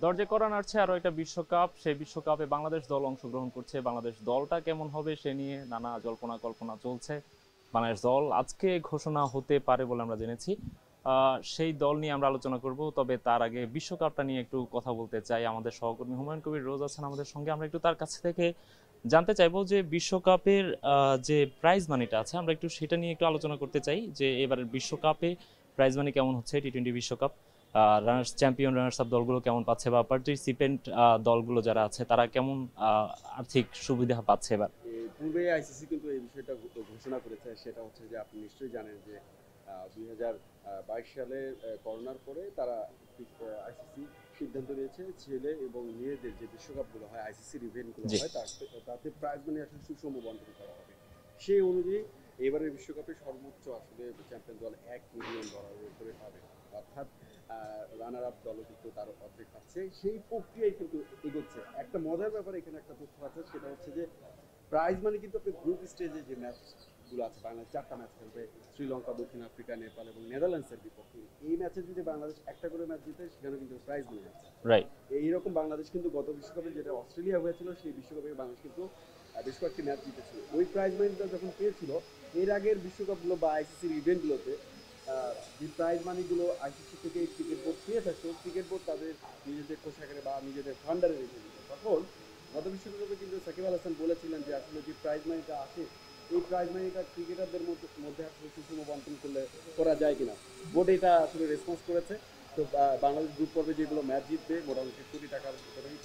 দরজা করা নাড়ছে আরো একটা বিশ্বকাপ, সেই বিশ্বকাপে বাংলাদেশ দল অংশগ্রহণ করছে। বাংলাদেশ দলটা কেমন হবে সে নিয়ে নানা জল্পনা কল্পনা চলছে। বাংলাদেশ দল আজকে ঘোষণা হতে পারে বলে আমরা জেনেছি। সেই দল নিয়ে আমরা আলোচনা করব, তবে তার আগে বিশ্বকাপটা নিয়ে একটু কথা বলতে চাই। আমাদের সহকর্মী হুমায়ুন কবির রোজ আছেন আমাদের সঙ্গে, আমরা একটু তার কাছ থেকে জানতে চাইবো যে বিশ্বকাপের যে প্রাইজ মানিটা আছে, আমরা একটু সেটা নিয়ে একটু আলোচনা করতে চাই যে এবারের বিশ্বকাপে প্রাইজ মানি কেমন হচ্ছে। টি-20 বিশ্বকাপ রানার্স চ্যাম্পিয়ন রানার্স আপ দলগুলো কেমন পাচ্ছে, বা পার্টিসিপেন্ট দলগুলো যারা আছে তারা কেমন আর্থিক সুবিধা পাচ্ছে এবার। পূর্বে আইসিসি কিন্তু এই বিষয়টা ঘোষণা করেছে, সেটা হচ্ছে যে আপনি নিশ্চয়ই জানেন যে 2022 সালে করোনার পরে তারা আইসিসি সিদ্ধান্ত নিয়েছে ছেলে এবং মেয়েদের যে বিশ্বকাপগুলো হয়, আইসিসির ইভেন্টগুলো হয়, তাতে প্রাইজ মানি আসলে সুষম বন্টন করা হবে। সেই অনুযায়ী এবারের বিশ্বকাপে সর্বোচ্চ আসলে চ্যাম্পিয়ন দল $1 মিলিয়ন করে পাবে, অর্থাৎ রানার আপ দলও কিন্তু তার অর্ধেক পাচ্ছে। সেই প্রক্রিয়ায় কিন্তু এগোচ্ছে। একটা মজার ব্যাপার এখানে একটা তথ্য আছে, সেটা হচ্ছে যে প্রাইজ মানি কিন্তু আপনি গ্রুপ স্টেজে যে ম্যাচগুলো আছে, বাংলাদেশ 4টা ম্যাচ খেলবে, শ্রীলঙ্কা, দক্ষিণ আফ্রিকা, নেপাল এবং নেদারল্যান্ডসের বিপক্ষে। এই ম্যাচে যদি বাংলাদেশ একটা করে ম্যাচ জিতে, সেখানে কিন্তু প্রাইজ মানি আছে। রাইট। এইরকম বাংলাদেশ কিন্তু গত বিশ্বকাপে যেটা অস্ট্রেলিয়া হয়েছিল, সেই বিশ্বকাপে বাংলাদেশ কিন্তু বেশ কয়েকটি ম্যাচ জিতেছিল। ওই প্রাইজ মানিটা যখন পেয়েছিল এর আগের বিশ্বকাপগুলো বা আইসিসির ইভেন্টগুলোতে, যে প্রাইজ মানিগুলো আইসিসি থেকে ক্রিকেট বোর্ড পেয়ে থাকতো, ক্রিকেট বোর্ড তাদের নিজেদের কোষাগারে বা নিজেদের ফান্ডারে রেখে দিত। তখন গত বিশ্বকাপে কিন্তু সাকিব আল হাসান বলেছিলেন যে আসলে যে প্রাইজ মানিটা আসে, এই প্রাইজ মানিটা ক্রিকেটারদের মধ্যে আসলে সুষম বন্টন করা যায় কিনা। বোর্ড এটা আসলে রেসপন্স করেছে। তো বাংলাদেশ গ্রুপ পর্বে যেগুলো ম্যাচ জিতবে মোটামুটি $1 কোটি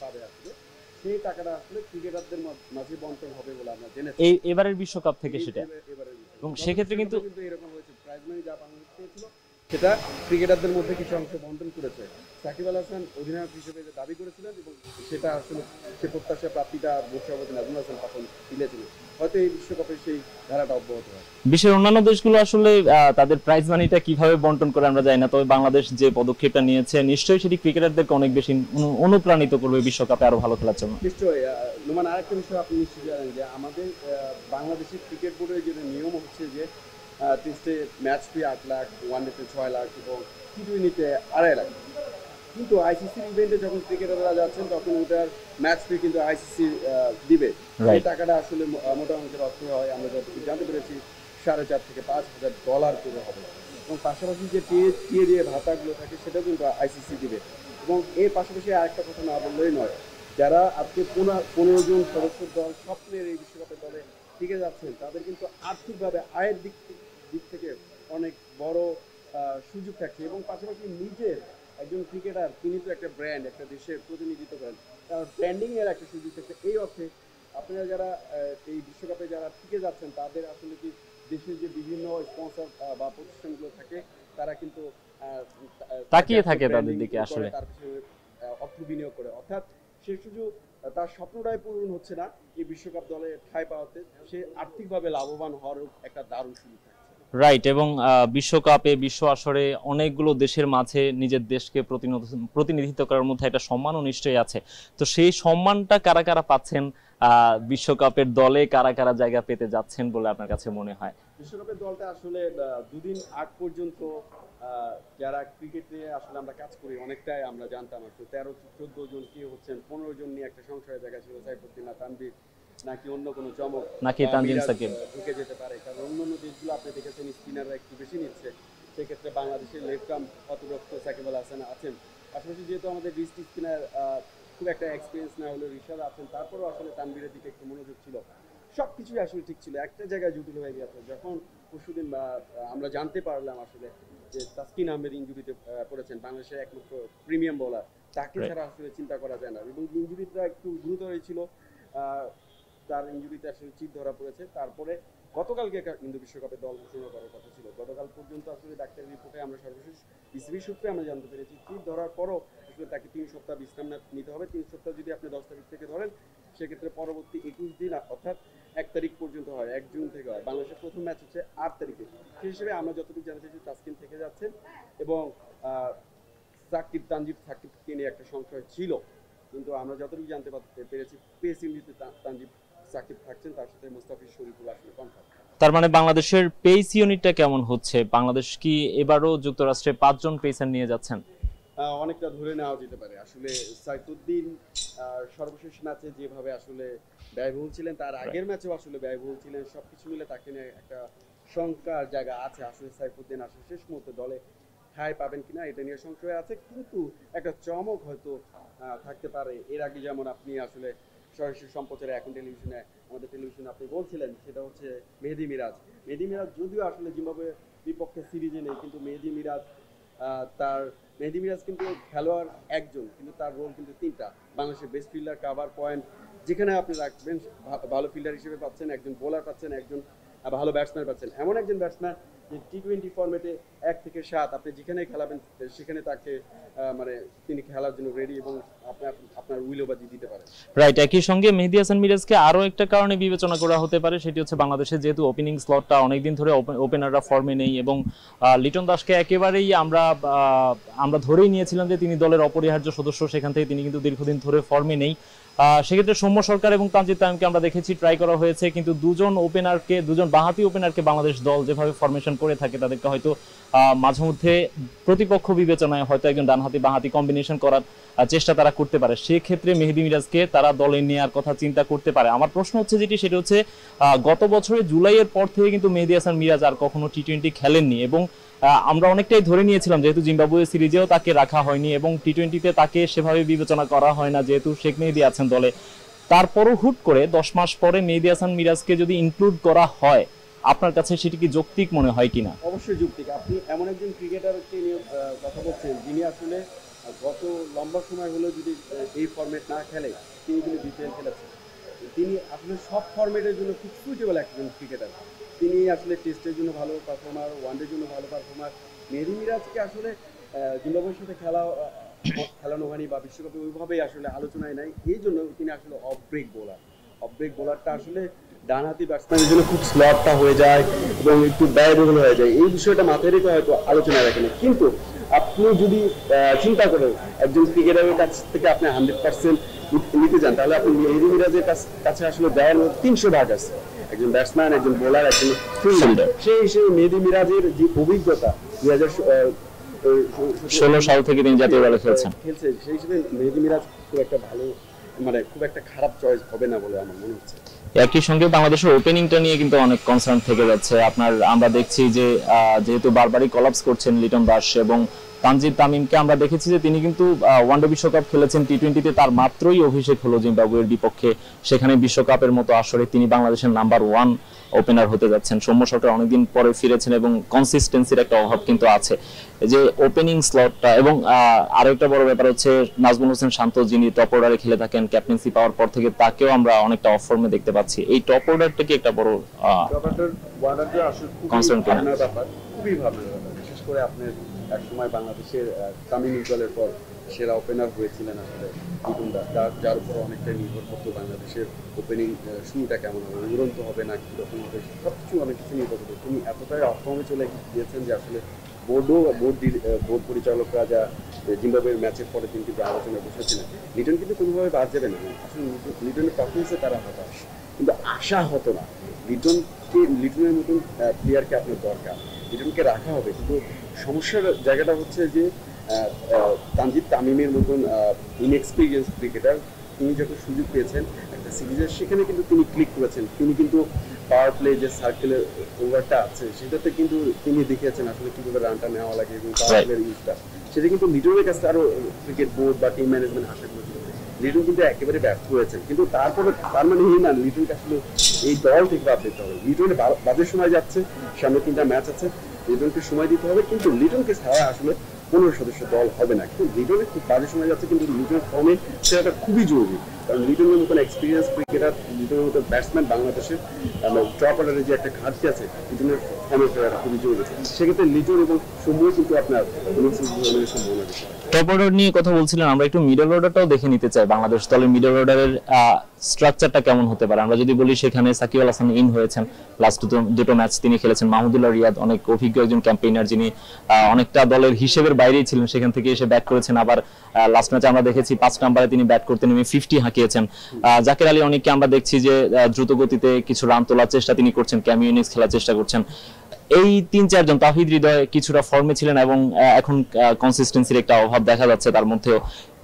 পাবে আসলে, সেই টাকাটা আসলে ক্রিকেটারদের মাঝে বন্টন হবে বলে আমরা জেনেছি এবারের বিশ্বকাপ থেকে সেটা। এবারে। এবং সেক্ষেত্রে কিন্তু এরকম হয়েছে, প্রাইজ মানি যা বাংলাদেশ পেয়েছিল সেটা ক্রিকেটারদের মধ্যে কিছু অংশ বন্টন করেছে। সাকিব আল হাসান অধিনায়ক হিসেবে যে দাবি করেছিলেন, এবং সেটা আসলে সে প্রত্যাশা প্রাপ্তিটা বর্ষাবতী নাজমুল হাসান তখন তুলেছিলেন। হয়তো এই বিশ্বকাপে সেই ধারাটা অব্যাহত হয়। বিশ্বের অন্যান্য দেশগুলো আসলে তাদের প্রাইজ মানিটা কিভাবে বন্টন করে আমরা জানি না, তবে বাংলাদেশ যে পদক্ষেপটা নিয়েছে নিশ্চয়ই সেটি ক্রিকেটারদেরকে অনেক বেশি অনুপ্রাণিত করবে বিশ্বকাপে আরো ভালো খেলার জন্য। নিশ্চয়ই নোমান, আরেকটা বিষয় আপনি নিশ্চয়ই জানেন যে আমাদের বাংলাদেশের ক্রিকেট বোর্ডের যে নিয়ম হচ্ছে যে টেস্টে ম্যাচ ফি 8 লাখ, ওয়ানডেতে 6 লাখ এবং টি-20তে 2.5 লাখ। কিন্তু আইসিসির ইভেন্টে যখন ক্রিকেটাররা যাচ্ছেন তখন ওটার ম্যাচ ফি কিন্তু আইসিসি দিবে। এই টাকাটা আসলে মোটা অঙ্কের অর্থ হয়, আমরা যতটুকু জানতে পেরেছি $4,500 থেকে $5,000 করে হবে। এবং পাশাপাশি যে টিএ দিয়ে ভাতাগুলো থাকে সেটাও কিন্তু আইসিসি দিবে। এবং এর পাশাপাশি আরেকটা কথা না বললেই নয়, যারা আজকে 15 জন সদস্যের দল স্বপ্নের এই বিশ্বকাপের দলে টিকে যাচ্ছেন, তাদের কিন্তু আর্থিকভাবে আয়ের দিক থেকে অনেক বড় সুযোগ থাকছে। এবং পাশাপাশি নিজের একজন ক্রিকেটার, তিনি তো একটা ব্র্যান্ড, একটা দেশের প্রতিনিধিত্ব করেন, তার ব্র্যান্ডিং এর একটা সুযোগ থাকছে। এই অর্থে আপনারা যারা এই বিশ্বকাপে যারা টিকে যাচ্ছেন, তাদের আসলে কি দেশের যে বিভিন্ন স্পন্সর বা প্রতিষ্ঠানগুলো থাকে, তারা কিন্তু তাকিয়ে থাকে তাদের দিকে আসলে, তার পিছনে অর্থ বিনিয়োগ করে। অর্থাৎ সে শুধু তার স্বপ্নটাই পূরণ হচ্ছে না, এই বিশ্বকাপ দলে ঠাঁই পাওয়াতে সে আর্থিকভাবে লাভবান হওয়ার একটা দারুণ সুযোগ থাকছে। রাইট। এবং বিশ্বকাপে বিশ্ব আসরে অনেকগুলো দেশের মাঝে নিজের দেশকে প্রতিনিধিত্ব করার মধ্যে একটা সম্মানও নিশ্চয়ই আছে। তো সেই সম্মানটা কারা কারা পাচ্ছেন, বিশ্বকাপের দলে কারা কারা জায়গা পেতে যাচ্ছেন বলে আপনার কাছে মনে হয়? বিশ্বকাপের দলটা আসলে দুদিন আগ পর্যন্ত যারা ক্রিকেট নিয়ে আসলে আমরা কাজ করি, অনেকটাই আমরা জানতাম আসলে 13-14 জন কি হচ্ছেন, 15 জন নিয়ে একটা সংশয়ের জায়গা ছিল, সাইফুদ্দিন না তানভীর নাকি অন্য কোনো চমক, নাকি তানজিম সাকিব ঢুকে যেতে পারে। কারণ অন্যান্য দেশগুলো আপনি দেখেছেন স্পিনাররা একটু বেশি নিচ্ছে, সেক্ষেত্রে বাংলাদেশের লেফট আর্ম অতদক্ষ সাকিব আল হাসান আছেন। পাশাপাশি যেহেতু আমাদের ডিস্ট স্পিনার খুব একটা এক্সপিরিয়েন্স না হলেও রিশাদ আছেন, তারপরেও আসলে তানভীরের দিকে একটু মনোযোগ ছিল। সব কিছুই আসলে ঠিক ছিল, একটা জায়গায় জটিল হয়ে গেছে যখন পরশুদিন আমরা জানতে পারলাম আসলে যে তাসকিন আহমেদ ইনজুরিতে পড়েছেন, বাংলাদেশের একমাত্র প্রিমিয়াম বোলার। তাকে ছাড়া আসলে চিন্তা করা যায় না, এবং ইনজুরিটা একটু গুরুতরই ছিল। তার ইনজুরিতে আসলে চিপ ধরা পড়েছে। তারপরে গতকালকে কিন্তু বিশ্বকাপে দল ঘোষণা করার কথা ছিল। গতকাল পর্যন্ত আসলে ডাক্তারি রিপোর্টে আমরা সর্বশেষ বিসিবি সূত্রে আমরা জানতে পেরেছি, চিপ ধরার পরও আসলে তাকে 3 সপ্তাহ বিশ্রাম নিতে হবে। 3 সপ্তাহ যদি আপনি 10 তারিখ থেকে ধরেন, সেক্ষেত্রে পরবর্তী 21 দিন অর্থাৎ 1 তারিখ পর্যন্ত হয়, 1 জুন থেকে হয়। বাংলাদেশের প্রথম ম্যাচ হচ্ছে 8 তারিখে। সেই হিসেবে আমরা যতটুকু জানতে চাইছি তাসকিন থেকে যাচ্ছেন, এবং সাকিবকে নিয়ে একটা সংশয় ছিল, কিন্তু আমরা যতটুকু জানতে পেরেছি পেস ইউনিটে তানজিব সাকিব থাকছেন, তার সাথে মুস্তাফিজ শরীফুল আসলে কনফার্ম। তার মানে বাংলাদেশের পেস ইউনিটটা কেমন হচ্ছে? বাংলাদেশ কি এবারও যুক্তরাষ্ট্রে 5 জন পেসার নিয়ে যাচ্ছেন? অনেকটা ধরে নেওয়া যেতে পারে। আসলে সাইফুদ্দিন সর্বশেষ ম্যাচে যেভাবে আসলে ব্যয়বহুল ছিলেন, তার আগের ম্যাচেও আসলে ব্যয়বহুল ছিলেন, সবকিছু মিলে তাকে নিয়ে একটা শঙ্কার জায়গা আছে। আসলে সাইফুদ্দিন আসলে শেষ মুহূর্তে দলে ঠাঁই পাবেন কিনা এটা নিয়ে সংশয় আছে, কিন্তু একটা চমক হয়তো থাকতে পারে। এর আগে যেমন আপনি আসলে সরাসরি সম্প্রচারে এখন টেলিভিশনে, আমাদের টেলিভিশনে আপনি বলছিলেন, সেটা হচ্ছে মেহেদী মিরাজ। মেহেদী মিরাজ যদিও আসলে জিম্বাবুয়ের বিপক্ষে সিরিজে নেই, কিন্তু মেহেদী মিরাজ মেহেদী মিরাজ কিন্তু খেলোয়াড় একজন, কিন্তু তার রোল কিন্তু তিনটা। বাংলাদেশের বেস্ট ফিল্ডার, কাভার পয়েন্ট যেখানে আপনি রাখবেন, ভালো ফিল্ডার হিসেবে পাচ্ছেন, একজন বোলার পাচ্ছেন, একজন ভালো ব্যাটসম্যান পাচ্ছেন। এমন একজন ব্যাটসম্যান যে টি-20 ফরম্যাটে 1 থেকে 7 আপনি যেখানে খেলাবেন সেখানে তাকে মানে তিনি খেলার জন্য রেডি এবং আপনার উইলোবাজি দিতে পারেন। রাইট। একই সঙ্গে মেহেদী হাসান মিরাজকে আরো একটা কারণে বিবেচনা করা হতে পারে, সেটি হচ্ছে বাংলাদেশের যেহেতু ওপেনিং স্লটটা অনেকদিন ধরে ওপেনাররা ফর্মে নেই এবং লিটন দাসকে একেবারেই আমরা ধরেই নিয়েছিলাম যে তিনি দলের অপরিহার্য সদস্য, সেখান থেকে তিনি কিন্তু দীর্ঘদিন ধরে ফর্মে নেই। সেক্ষেত্রে সৌম্য সরকার এবং তানজিদ তামিমকে আমরা দেখেছি ট্রাই করা হয়েছে, কিন্তু দুজন বাঁহাতি ওপেনারকে বাংলাদেশ দল যেভাবে ফরমেশন করে থাকে তাদেরকে হয়তো মাঝে মধ্যে প্রতিপক্ষ বিবেচনায় হয়তো একজন ডানহাতি বাঁহাতি কম্বিনেশন করার চেষ্টা তারা করতে পারে। সেক্ষেত্রে মেহেদী মিরাজকে তারা দলে নেওয়ার কথা চিন্তা করতে পারে। আমার প্রশ্ন হচ্ছে সেটা হচ্ছে গত বছরের জুলাইয়ের পর থেকে কিন্তু মেহেদী হাসান মিরাজ আর কখনো টি-20 খেলেননি এবং আমরা অনেকটাই ধরে নিয়েছিলাম যেহেতু জিম্বাবুয়ে সিরিজেও তাকে রাখা হয়নি এবং টি-20তে তাকে সেভাবে বিবেচনা করা হয় না যেহেতু শেখ মেহেদী আছেন দলে। তারপরও হুট করে 10 মাস পরে মেহেদী হাসান মিরাজকে যদি ইনক্লুড করা হয়, আপনার কাছে সেটি কি যৌক্তিক মনে হয় কিনা? অবশ্যই যৌক্তিক। আপনি এমন একজন ক্রিকেটারকে নিয়ে কথা বলছেন যিনি আসলে গত লম্বা সময় হলো যদি এই ফরম্যাট না খেলে, তিনি কিন্তু বিপিএল খেলেছেন। তিনি আসলে সব ফরম্যাটের জন্য খুব সুইটেবল একজন ক্রিকেটার। তিনি আসলে টেস্টের জন্য ভালো পারফর্মার, ওয়ানডের জন্য ভালো পারফর্মার। মেহেদী মিরাজকে আসলে জিম্বাবুয়ের সাথে খেলানো হয়নি বা বিশ্বকাপে ওইভাবেই আসলে আলোচনায় নাই, এই জন্য তিনি আসলে অফ ব্রেক বোলারটা আসলে ডানহাতি ব্যাটসম্যানের জন্য খুব স্লটটা হয়ে যায় এবং একটু ব্যয়বহুল হয়ে যায়। এই বিষয়টা মাথায় রেখে হয়তো আলোচনায় রাখেন, কিন্তু আপনি যদি চিন্তা করেন একজন ক্রিকেটারের কাছ থেকে আপনি 100% নিতে চান, তাহলে আপনি মেহেদী মিরাজের কাছে আসলে ব্যয়ের 300 ভাগ আছে। একজন ব্যাটসম্যান, একজন বোলার, একজন ফিল্ডার, সেই হিসেবে মেহেদী মিরাজের যে অভিজ্ঞতা 2016 সাল থেকে তিনি জাতীয় দলে খেলছে, সেই হিসেবে মেহেদী মিরাজ খুব একটা ভালো, মানে খুব একটা খারাপ চয়েস হবে না বলে আমার মনে হচ্ছে। একই সঙ্গে বাংলাদেশের ওপেনিংটা নিয়ে কিন্তু অনেক কনসার্ন থেকে যাচ্ছে। আমরা দেখছি যে যেহেতু বারবারই কলাপস করছেন লিটন দাস এবং তানজিদ তামিমকে আমরা দেখেছি যে তিনি কিন্তু ওয়ানডে বিশ্বকাপ খেলেছেন, টি-20তে তার মাত্রই অভিষেক হলো জিম্বাবুয়ের বিপক্ষে, সেখানে বিশ্বকাপের মতো আসরে তিনি বাংলাদেশের নাম্বার 1 ওপেনার হতে যাচ্ছেন। সৌম্য সরকার অনেকদিন পরে ফিরেছেন এবং কনসিস্টেন্সির একটা অভাব কিন্তু আছে যে ওপেনিং স্লটটা। এবং আরো একটা বড় ব্যাপার হচ্ছে নাজমুল হোসেন শান্ত যিনি টপ অর্ডারে খেলে থাকেন, ক্যাপ্টেন্সি পাওয়ার পর থেকে তাকেও আমরা অনেকটা অফ ফর্মে দেখতে পাচ্ছি। এই টপ অর্ডারটা কি একটা বড় কনসার্ন ভাবনার ব্যাপার, খুবই ভাবনার ব্যাপার। বিশেষ করে আপনার এক সময় বাংলাদেশের তামিম ইকবালের পর সেরা ওপেনার হয়েছিলেন আসলে লিটন দাস, যার উপর অনেকটাই নির্ভর করতো বাংলাদেশের ওপেনিং শুরুটা কেমন হবে, উড়ন্ত হবে না কীরকম হবে, সবকিছু অনেক কিছু নির্ভর করতো। তিনি এতটাই অফর্মে চলে গিয়েছেন যে আসলে বোর্ড পরিচালকরা যা জিম্বাবুয়ের ম্যাচের পরে তিনি কিন্তু আলোচনায় বসেছিলেন। লিটন কিন্তু কোনোভাবে বাদ যাবে না, আসলে লিটনের পারফরমেন্সে তারা হতাশ, কিন্তু আশা হতো না। লিটনের মতন প্লেয়ারকে আপনার দরকার, লিটনকে রাখা হবে, কিন্তু সমস্যার জায়গাটা হচ্ছে যে তানজিদ তামিমের মতন ইনএক্সপিরিয়েন্স ক্রিকেটার তিনি যখন সুযোগ পেয়েছেন একটা সিরিজের, সেখানে কিন্তু তিনি ক্লিক করেছেন। তিনি কিন্তু পাওয়ার প্লে যে সার্কেলের ওভারটা আছে সেটাতে কিন্তু তিনি দেখিয়েছেন আসলে কীভাবে রানটা নেওয়া লাগে এবং পাওয়ার প্লের ইউজটা, সেটা কিন্তু লিটনের কাছে আরও ক্রিকেট বোর্ড বা টিম ম্যানেজমেন্ট আশা করেছিল। লিটন কিন্তু একেবারে ব্যর্থ হয়েছেন, কিন্তু তারপরে তার মানে এই না লিটনকে আসলে এই দল থেকে বাদ দিতে হবে। লিটনের বাজে সময় যাচ্ছে, সামনে 3টা ম্যাচ আছে, লিটনকে সময় দিতে হবে, কিন্তু লিটনকে ছাড়া আসলে 15 সদস্য দল হবে না। কিন্তু লিটনের খুব বাজে সময় যাচ্ছে, কিন্তু লিটনের ফর্মে সেটা খুবই জরুরি, কারণ লিটনের মতন এক্সপিরিয়েন্স ক্রিকেটার, লিটনের মতো ব্যাটসম্যান বাংলাদেশের টপ অর্ডারের যে একটা ঘাটতি আছে, লিটনের ফর্মে ফেরাটা খুবই জরুরি। সেক্ষেত্রে লিটন এবং সময় কিন্তু আপনার সম্ভাবনা বেশি। টপ অর্ডার নিয়ে কথা বলছিলেন, আমরা একটু মিডল অর্ডারটাও দেখে নিতে চাই। বাংলাদেশ দলের মিডল অর্ডারের স্ট্রাকচারটা কেমন হতে পারে? আমরা যদি বলি সেখানে সাকিব আল হাসান ইন হয়েছেন, লাস্ট দুটো ম্যাচ তিনি খেলেছেন। মাহমুদুল্লাহ রিয়াদ অনেক অভিজ্ঞ একজন ক্যাম্পেইনার, যিনি অনেকটা দলের হিসেবের বাইরেই ছিলেন, সেখান থেকে এসে ব্যাট করেছেন। আবার লাস্ট ম্যাচে আমরা দেখেছি 5 নম্বরে তিনি ব্যাট করতে নেমে 50 হাঁকিয়েছেন। জাকের আলী অনেককে আমরা দেখছি যে দ্রুত গতিতে কিছু রান তোলার চেষ্টা তিনি করছেন, ক্যামিও ইনিংস খেলার চেষ্টা করছেন। এই 3-4 জন, তাহিদ হৃদয় কিছুটা ফর্মে ছিলেন এবং এখন কনসিস্টেন্সির একটা অভাব দেখা যাচ্ছে তার মধ্যেও।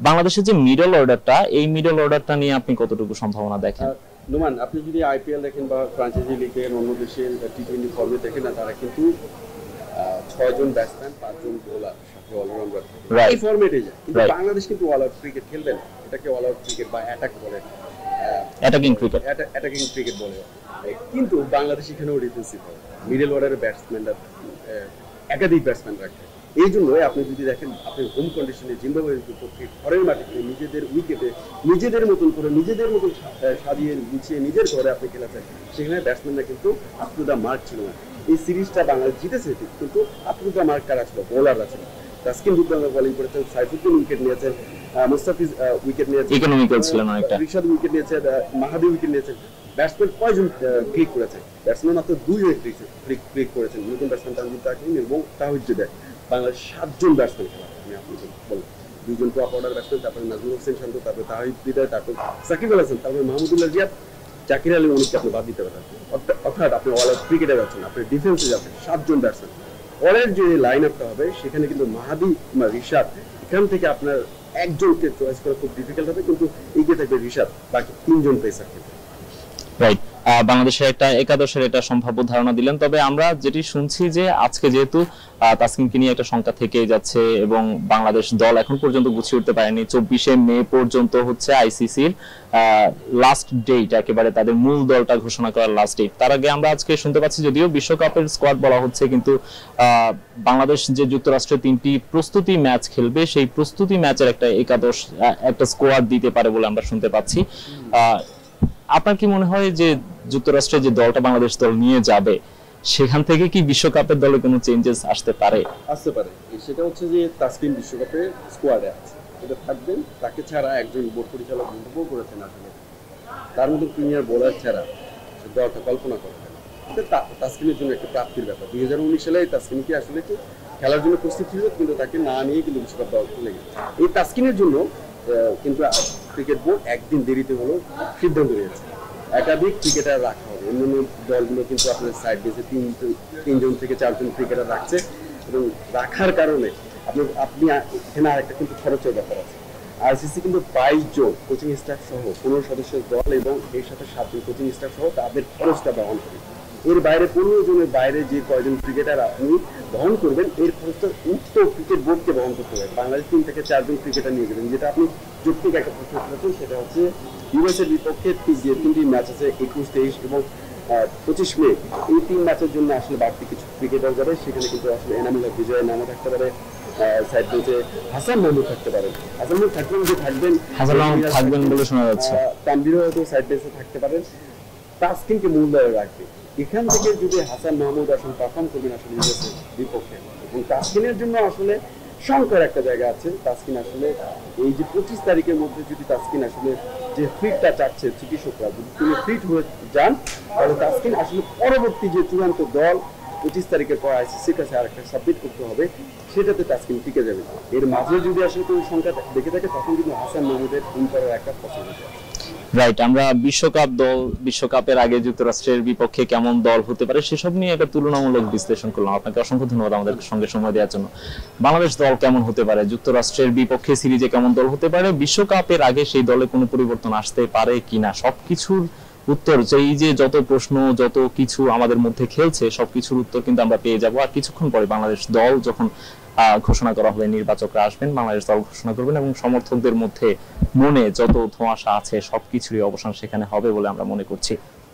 বাংলাদেশের যে মিডল অর্ডারটা, এই মিডল অর্ডারটা নিয়ে আপনি কতটুকু সম্ভাবনা দেখেন? নোমান, আপনি যদি আইপিএল দেখেন বা ফ্রাঞ্চাইজি লিগের অন্য দেশের টি20 ফর্মে দেখেন না, তারা কিন্তু 6 জন ব্যাটসম্যান, 5 জন বোলার, সাথে অলরাউন্ডার Right. এই ফর্মেটে যায়। কিন্তু Right. বাংলাদেশ কিন্তু অল আউট ক্রিকেট খেলবে না, এটাকে অল আউট ক্রিকেট বা অ্যাটাক বলে, অ্যাটাকিং ক্রিকেট। অ্যাটাকিং ক্রিকেট বলে। কিন্তু বাংলাদেশ এখানেও ডিফেন্সিভ হয়, মিডল অর্ডারের ব্যাটসম্যানরা একাধিক ব্যাটসম্যান রাখে। এই জন্য আপনি যদি দেখেন, আপনি হোম কন্ডিশনে জিম্বাবুয়ের বিপক্ষে ঘরের মাটিতে নিজেদের উইকেটে নিজেদের মতন করে নিজেদের মতন সাজিয়ে গুছিয়ে নিজের ঘরে আপনি খেলেছেন, সেখানে ব্যাটসম্যানরা কিন্তু আপ টু দ্য মার্ক ছিল না। এই সিরিজটা বাংলাদেশ জিতেছে ঠিক, কিন্তু আপ টু দ্য মার্ক কারা ছিল? বোলাররা ছিল। তাসকিন দুর্দান্ত বোলিং করেছেন, সাইফুদ্দিন উইকেট নিয়েছেন, মুস্তাফিজ উইকেট নিয়েছেন, ইকোনমিক্যাল ছিলেন অনেকটা। রিশাদ উইকেট নিয়েছেন, মাহাদি উইকেট নিয়েছেন। ব্যাটসম্যান কয়জন ক্লিক করেছে? ব্যাটসম্যান মাত্র 2 ক্লিক করেছেন, নতুন ব্যাটসম্যান তানজিদ তাকিম এবং তাহিদ হৃদয়। বাংলাদেশ 7 জন ব্যাটসম্যান খেলা, আমি আপনাকে বলবো। 2 জন টপ অর্ডার ব্যাটসম্যান, তারপরে নাজমুল হোসেন শান্ত, তারপরে তাহিদ হৃদয়, তারপরে সাকিব আল হাসান, তারপরে মাহমুদুল্লাহ রিয়াদ, জাকির আলী অনেককে আপনি বাদ দিতে পারেন। অর্থাৎ আপনি অল আউট ক্রিকেটে যাচ্ছেন, আপনি ডিফেন্সে যাচ্ছেন, 7 জন ব্যাটসম্যান। পরের যে লাইন আপটা হবে সেখানে কিন্তু মাহাদি বা রিশাদ, এখান থেকে আপনার একজনকে চয়েস করা খুব ডিফিকাল্ট হবে, কিন্তু এগিয়ে থাকবে রিশাদ, বাকি 3 জন পেসার খেলবে। রাইট। বাংলাদেশের একটা একাদশের এটা সম্ভাব্য ধারণা দিলেন। তবে আমরা যেটি শুনছি যে আজকে যেহেতু তাসকিনকে নিয়ে একটা শঙ্কা থেকেই যাচ্ছে এবং বাংলাদেশ দল এখন পর্যন্ত গুছিয়ে উঠতে পারেনি, 24শে মে পর্যন্ত হচ্ছে আইসিসির লাস্ট ডেট, একেবারে তাদের মূল দলটা ঘোষণা করার লাস্ট ডেট। তার আগে আমরা আজকে শুনতে পাচ্ছি যদিও বিশ্বকাপের স্কোয়াড বলা হচ্ছে, কিন্তু বাংলাদেশ যে যুক্তরাষ্ট্রে 3টি প্রস্তুতি ম্যাচ খেলবে, সেই প্রস্তুতি ম্যাচের একটা একাদশ, একটা স্কোয়াড দিতে পারে বলে আমরা শুনতে পাচ্ছি। আপনার কি মনে হয় যে যুক্তরাষ্ট্রের যে দলটা বাংলাদেশ দল নিয়ে যাবে, সেখান থেকে কি বিশ্বকাপের দলে কোনো চেঞ্জেস আসতে পারে? আসতে পারে। সেটা হচ্ছে যে তাসকিন বিশ্বকাপে স্কোয়াডে আছে, এটা থাকবেন। তাকে ছাড়া একজন বোর্ড পরিচালক মন্তব্য করেছেন আসলে তার মতো প্রিমিয়ার বোলার ছাড়া সে দলটা কল্পনা করবে না। এটা তাসকিনের জন্য একটা প্রাপ্তির ব্যাপার। 2019 সালে তাসকিনকে আসলে কি খেলার জন্য প্রস্তুত ছিল, কিন্তু তাকে না নিয়ে কিন্তু বিশ্বকাপ দল চলে গেছে। এই তাসকিনের জন্য কিন্তু ক্রিকেট বোর্ড একদিন দেরিতে হলেও সিদ্ধান্ত নিয়েছে, একাধিক ক্রিকেটার রাখা হবে। অন্যান্য দলগুলো কিন্তু আপনার সাইড বেসে 3 জন থেকে 4 জন ক্রিকেটার রাখছে, এবং রাখার কারণে আপনি এখানে আরেকটা কিন্তু খরচের ব্যাপার আছে। আইসিসি কিন্তু 22 জন কোচিং স্টাফ সহ 15 সদস্যের দল এবং এর সাথে 7 জন কোচিং স্টাফ সহ তাদের খরচটা বহন করে। এর বাইরে 15 জনের বাইরে যে কয়জন ক্রিকেটার আপনি বহন করবেন, এর খরচটা উক্ত ক্রিকেট বোর্ডকে বহন করতে হবে। বাংলাদেশ 3 থেকে 4 জন ক্রিকেটার নিয়ে যাবেন, যেটা আপনি যৌক্তিক একটা প্রশ্ন করেছেন। সেটা হচ্ছে ইউএস এর বিপক্ষে যে 3টি ম্যাচ আছে, 21, 23 এবং 25 মে, এই 3 ম্যাচের জন্য আসলে বাড়তি কিছু ক্রিকেটার যাবে। সেখানে কিন্তু আসলে এনামুল হক বিজয়ের নামও থাকতে পারে, সাইড বেঞ্চে হাসান মাহমুদ থাকতে পারেন। হাসান মাহমুদ থাকবেন বলে শোনা যাচ্ছে। তানভীরও হয়তো সাইড বেঞ্চে থাকতে পারেন। তাসকিনকে মূল দলে রাখবে। এখান থেকে যদি হাসান মাহমুদ আসলে পারফর্ম করবেন আসলে ইউএসএর বিপক্ষে, এবং তাসকিনের জন্য আসলে শঙ্কার একটা জায়গা আছে। তাসকিন আসলে এই যে 25 তারিখের মধ্যে যদি তাসকিন আসলে যে ফিটটা চাচ্ছে চিকিৎসকরা, যদি তিনি ফিট হয়ে যান, তাহলে তাসকিন আসলে পরবর্তী যে চূড়ান্ত দল 25 তারিখের পর আইসিসির কাছে আরেকটা সাবমিট করতে হবে, সেটাতে তাসকিন টিকে যাবে। এর মাঝে যদি আসলে কোনো সংখ্যা দেখে থাকে, তখন কিন্তু হাসান মাহমুদের ইন করার একটা পসিবিলিটি আছে। রাইট। আমরা বিশ্বকাপের আগে যুক্তরাষ্ট্রের বিপক্ষে কেমন দল হতে পারে সেসব নিয়ে একটা তুলনামূলক বিশ্লেষণ করলাম। আপনাকে অসংখ্য ধন্যবাদ আমাদের সঙ্গে সময় দেওয়ার জন্য। বাংলাদেশ দল কেমন হতে পারে, যুক্তরাষ্ট্রের বিপক্ষে সিরিজে কেমন দল হতে পারে, বিশ্বকাপের আগে সেই দলে কোনো পরিবর্তন আসতে পারে কিনা, সবকিছুর উত্তর, এই যে যত প্রশ্ন, যত কিছু আমাদের মধ্যে খেলছে, সবকিছুর উত্তর কিন্তু আমরা পেয়ে যাব। আর কিছুক্ষণ পরে বাংলাদেশ দল যখন ঘোষণা করা হবে, নির্বাচকরা আসবেন, বাংলাদেশ দল ঘোষণা করবেন এবং সমর্থকদের মধ্যে মনে যত ধোঁয়াশা আছে সবকিছুরই অবসান সেখানে হবে বলে আমরা মনে করছি।